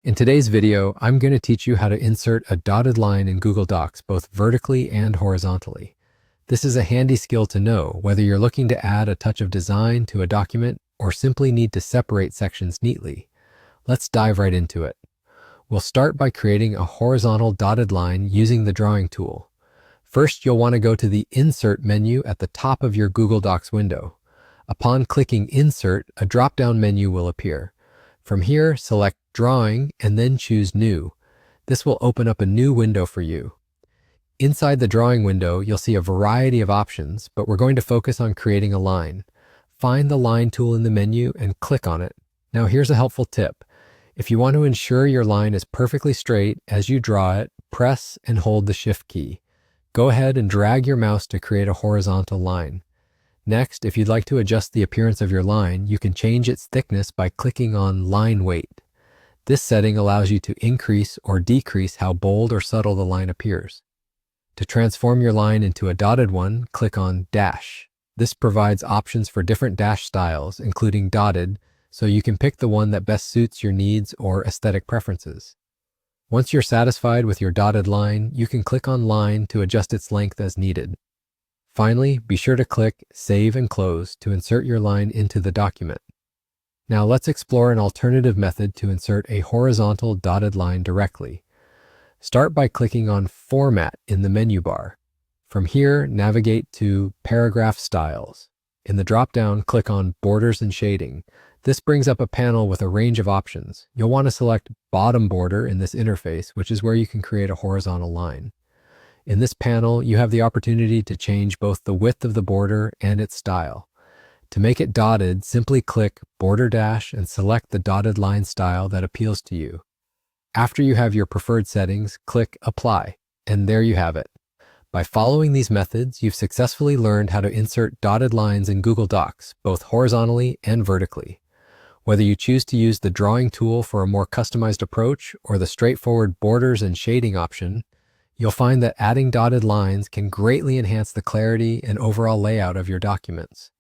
In today's video, I'm going to teach you how to insert a dotted line in Google Docs, both vertically and horizontally. This is a handy skill to know, whether you're looking to add a touch of design to a document or simply need to separate sections neatly. Let's dive right into it. We'll start by creating a horizontal dotted line using the drawing tool. First, you'll want to go to the Insert menu at the top of your Google Docs window. Upon clicking Insert, a drop-down menu will appear. From here, select Drawing and then choose New. This will open up a new window for you. Inside the drawing window, you'll see a variety of options, but we're going to focus on creating a line. Find the Line tool in the menu and click on it. Now here's a helpful tip. If you want to ensure your line is perfectly straight as you draw it, press and hold the Shift key. Go ahead and drag your mouse to create a horizontal line. Next, if you'd like to adjust the appearance of your line, you can change its thickness by clicking on Line Weight. This setting allows you to increase or decrease how bold or subtle the line appears. To transform your line into a dotted one, click on Dash. This provides options for different dash styles, including dotted, so you can pick the one that best suits your needs or aesthetic preferences. Once you're satisfied with your dotted line, you can click on Line to adjust its length as needed. Finally, be sure to click Save and Close to insert your line into the document. Now let's explore an alternative method to insert a horizontal dotted line directly. Start by clicking on Format in the menu bar. From here, navigate to Paragraph Styles. In the drop-down, click on Borders and Shading. This brings up a panel with a range of options. You'll want to select Bottom Border in this interface, which is where you can create a horizontal line. In this panel, you have the opportunity to change both the width of the border and its style. To make it dotted, simply click Border Dash and select the dotted line style that appeals to you. After you have your preferred settings, click Apply, and there you have it. By following these methods, you've successfully learned how to insert dotted lines in Google Docs, both horizontally and vertically. Whether you choose to use the drawing tool for a more customized approach or the straightforward borders and shading option, you'll find that adding dotted lines can greatly enhance the clarity and overall layout of your documents.